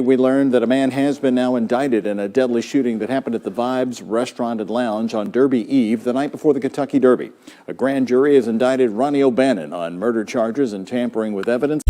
We learned that a man has been now indicted in a deadly shooting that happened at the Vibes Restaurant and Lounge on Derby Eve, the night before the Kentucky Derby. A grand jury has indicted Ronnie O'Bannon on murder charges and tampering with evidence.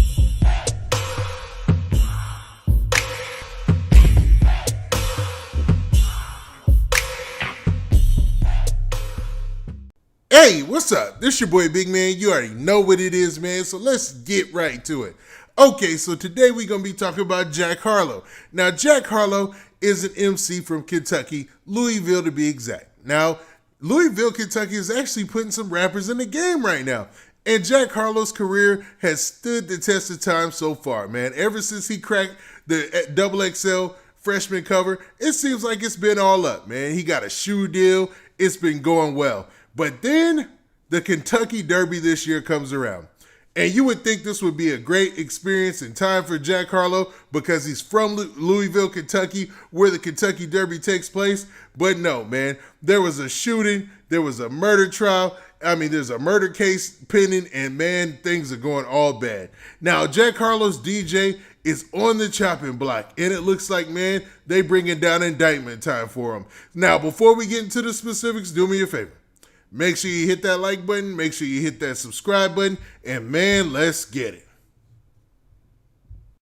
Hey, what's up? This your boy Big Man. You already know what it is, man, so let's get right to it. Okay, so today we're going to be talking about Jack Harlow. Now, Jack Harlow is an MC from Kentucky, Louisville to be exact. Now, Louisville, Kentucky is actually putting some rappers in the game right now. And Jack Harlow's career has stood the test of time so far, man. Ever since he cracked the XXL freshman cover, it seems like it's been all up, man. He got a shoe deal. It's been going well. But then the Kentucky Derby this year comes around. And you would think this would be a great experience and time for Jack Harlow because he's from Louisville, Kentucky, where the Kentucky Derby takes place. But no, man, there was a shooting, there was a murder trial. There's a murder case pending, and man, things are going all bad. Now, Jack Harlow's DJ is on the chopping block, and it looks like, man, they bringing down indictment time for him. Now, before we get into the specifics, do me a favor. Make sure you hit that like button, make sure you hit that subscribe button, and man, let's get it.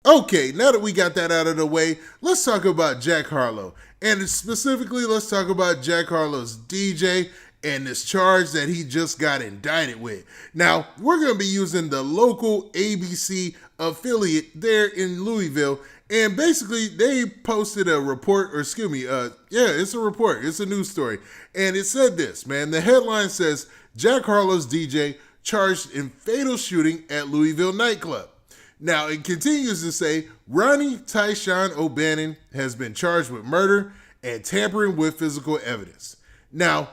Okay, now that we got that out of the way, let's talk about Jack Harlow. And specifically, let's talk about Jack Harlow's DJ and this charge that he just got indicted with. Now, we're going to be using the local ABC affiliate there in Louisville. And basically, they posted a report, it's a report. It's a news story. And it said this, man. The headline says, Jack Harlow's DJ charged in fatal shooting at Louisville nightclub. Now, it continues to say, Ronnie Tyshawn O'Bannon has been charged with murder and tampering with physical evidence. Now,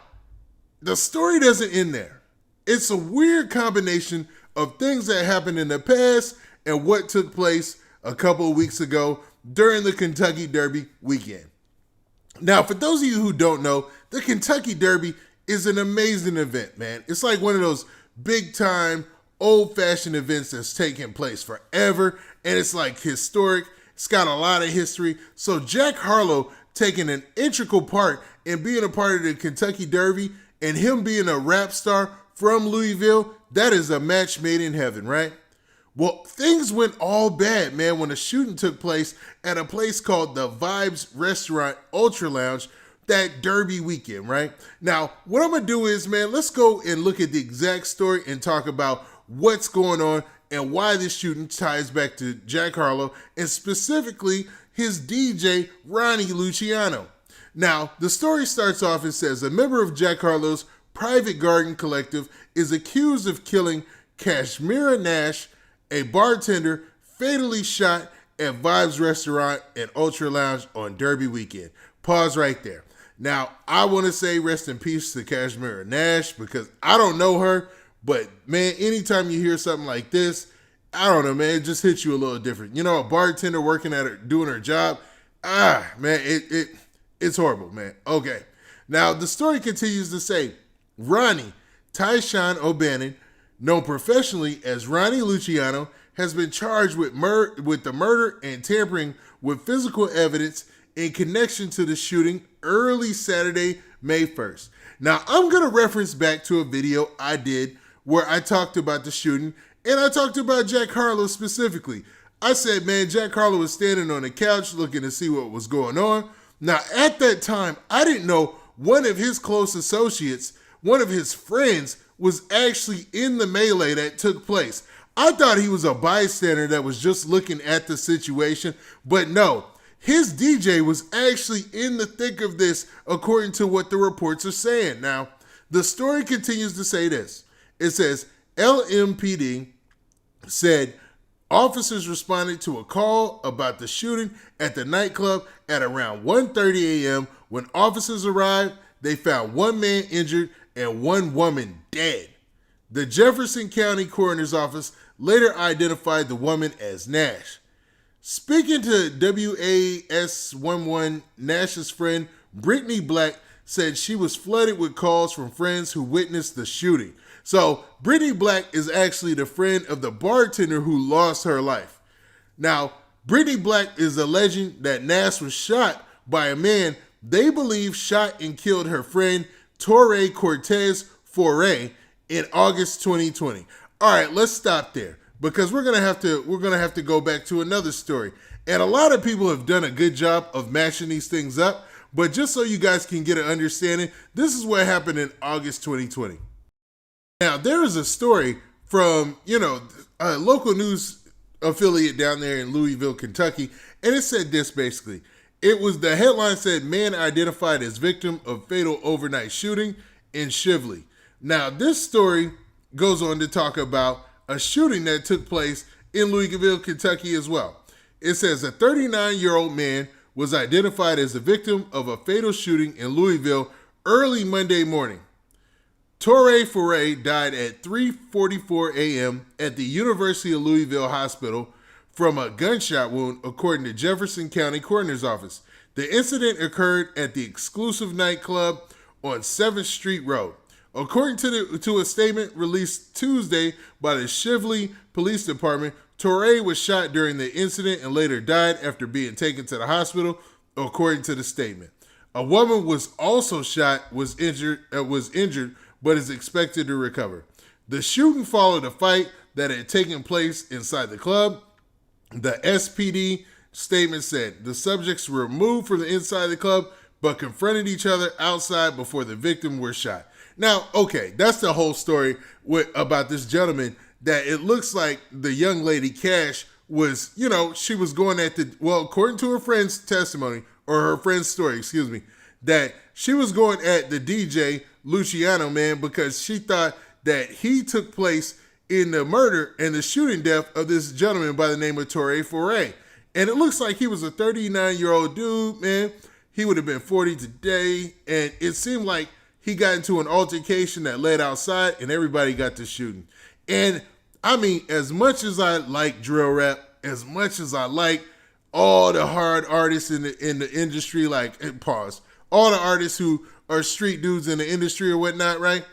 the story doesn't end there. It's a weird combination of things that happened in the past and what took place a couple of weeks ago during the Kentucky Derby weekend. Now, for those of you who don't know, the Kentucky Derby is an amazing event, man. It's like one of those big time, old-fashioned events that's taken place forever, and it's like historic. It's got a lot of history. So Jack Harlow taking an integral part in being a part of the Kentucky Derby and him being a rap star from Louisville, that is a match made in heaven, right? Well, things went all bad, man, when a shooting took place at a place called the Vibes Restaurant Ultra Lounge that Derby weekend, right? Now, what I'm going to do is, man, let's go and look at the exact story and talk about what's going on and why this shooting ties back to Jack Harlow and specifically his DJ, Ronnie Lucciano. Now, the story starts off and says, a member of Jack Harlow's Private Garden Collective is accused of killing Kashmira Nash, a bartender fatally shot at Vibes Restaurant and Ultra Lounge on Derby weekend. Pause right there. Now, I want to say rest in peace to Kashmira Nash because I don't know her, but man, anytime you hear something like this, I don't know, man, it just hits you a little different. You know, a bartender working at her, doing her job, man, it's horrible, man. Okay. Now, the story continues to say, Ronnie Tyshawn O'Bannon, known professionally as Ronnie Lucciano, has been charged with the murder and tampering with physical evidence in connection to the shooting early Saturday, May 1st. Now, I'm going to reference back to a video I did where I talked about the shooting, and I talked about Jack Harlow specifically. I said, man, Jack Harlow was standing on the couch looking to see what was going on. Now, at that time, I didn't know one of his close associates, one of his friends, was actually in the melee that took place. I thought he was a bystander that was just looking at the situation, but no, his DJ was actually in the thick of this, according to what the reports are saying. Now, the story continues to say this. It says, LMPD said officers responded to a call about the shooting at the nightclub at around 1:30 a.m. When officers arrived, they found one man injured and one woman dead. The Jefferson County Coroner's Office later identified the woman as Nash. Speaking to WAS11, Nash's friend Brittany Black said she was flooded with calls from friends who witnessed the shooting. So Brittany Black is actually the friend of the bartender who lost her life. Now, Brittany Black is alleging that Nash was shot by a man they believe shot and killed her friend Torre Cortez Foray in August 2020. All right, let's stop there because we're gonna have to go back to another story. And a lot of people have done a good job of matching these things up. But just so you guys can get an understanding, this is what happened in August 2020. Now, there is a story from, a local news affiliate down there in Louisville, Kentucky, and it said this basically. The headline said, "Man identified as victim of fatal overnight shooting in Shively." Now, this story goes on to talk about a shooting that took place in Louisville, Kentucky as well. It says a 39-year-old man was identified as the victim of a fatal shooting in Louisville early Monday morning. Torre Foray died at 3:44 a.m. at the University of Louisville Hospital from a gunshot wound, according to Jefferson County Coroner's Office. The incident occurred at the exclusive nightclub on 7th Street Road. According to a statement released Tuesday by the Shively Police Department, Torre was shot during the incident and later died after being taken to the hospital, according to the statement. A woman was also shot, was injured, but is expected to recover. The shooting followed a fight that had taken place inside the club. The SPD statement said the subjects were removed from the inside of the club, but confronted each other outside before the victim were shot. Now, okay, that's the whole story about this gentleman, that it looks like the young lady Cash was, she was going according to her friend's testimony, or her friend's story, that she was going at the DJ Luciano, man, because she thought that he took place in the murder and the shooting death of this gentleman by the name of Torre Foray. And it looks like he was a 39-year-old dude, man. He would have been 40 today. And it seemed like he got into an altercation that led outside and everybody got to shooting. And I mean, as much as I like drill rap, as much as I like all the hard artists in the industry, all the artists who are street dudes in the industry or whatnot, right?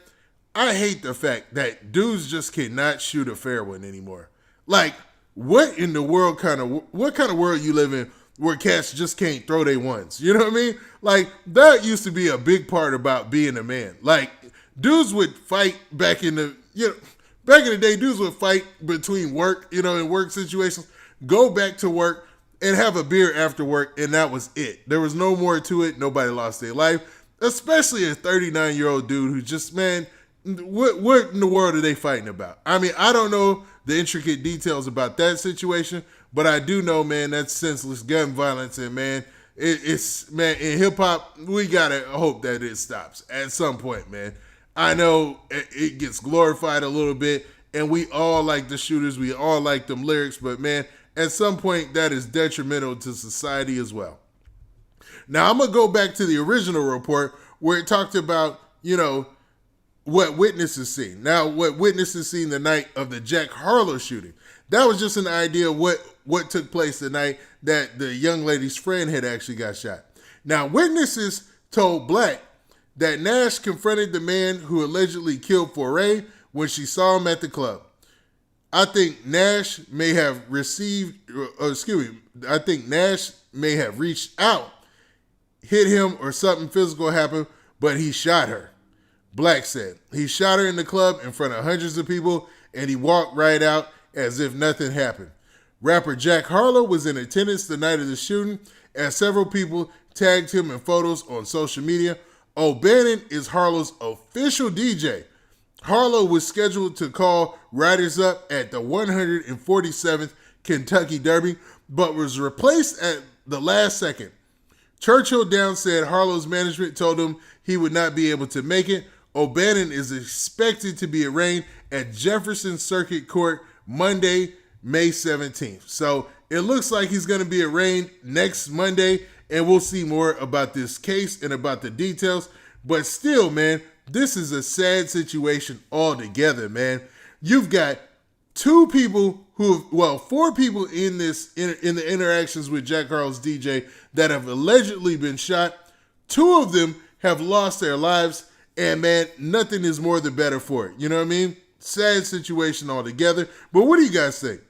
I hate the fact that dudes just cannot shoot a fair one anymore. Like, what in the world what kind of world you live in where cats just can't throw their ones? You know what I mean? Like, that used to be a big part about being a man. Like, dudes would fight back in the day, dudes would fight between work, in work situations, go back to work and have a beer after work, and that was it. There was no more to it. Nobody lost their life, especially a 39-year-old dude who just, man, what in the world are they fighting about? I mean, I don't know the intricate details about that situation, but I do know, man, that's senseless gun violence, and, man, it's in hip-hop, we gotta hope that it stops at some point, man. I know it gets glorified a little bit, and we all like the shooters, we all like them lyrics, but, man, at some point that is detrimental to society as well. Now, I'm going to go back to the original report where it talked about, what witnesses seen. Now, what witnesses seen the night of the Jack Harlow shooting. That was just an idea of what took place the night that the young lady's friend had actually got shot. Now, witnesses told Black that Nash confronted the man who allegedly killed Foray when she saw him at the club. I think Nash may have Nash may have reached out, hit him, or something physical happened, but he shot her. Black said he shot her in the club in front of hundreds of people, and he walked right out as if nothing happened. Rapper Jack Harlow was in attendance the night of the shooting, as several people tagged him in photos on social media. O'Bannon is Harlow's official DJ. Harlow was scheduled to call riders up at the 147th Kentucky Derby, but was replaced at the last second. Churchill Downs said Harlow's management told him he would not be able to make it. O'Bannon is expected to be arraigned at Jefferson Circuit Court Monday, May 17th. So it looks like he's going to be arraigned next Monday, and we'll see more about this case and about the details. But still, man, this is a sad situation altogether, man. You've got four people in the interactions with Jack Harlow's DJ that have allegedly been shot. Two of them have lost their lives, and, man, nothing is more the better for it. You know what I mean? Sad situation altogether. But what do you guys think?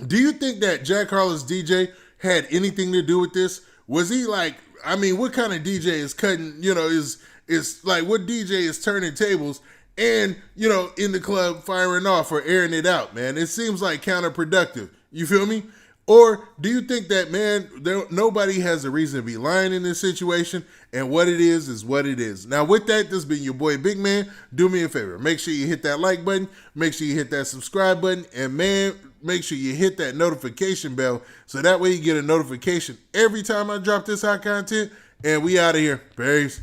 Do you think that Jack Harlow's DJ had anything to do with this? Was he like, I mean, what kind of DJ is cutting, is like what DJ is turning tables and, in the club firing off or airing it out, man? It seems like counterproductive. You feel me? Or do you think that, man, nobody has a reason to be lying in this situation, and what it is what it is? Now, with that, this has been your boy Big Man. Do me a favor. Make sure you hit that like button. Make sure you hit that subscribe button. And, man, make sure you hit that notification bell so that way you get a notification every time I drop this hot content. And we out of here. Peace.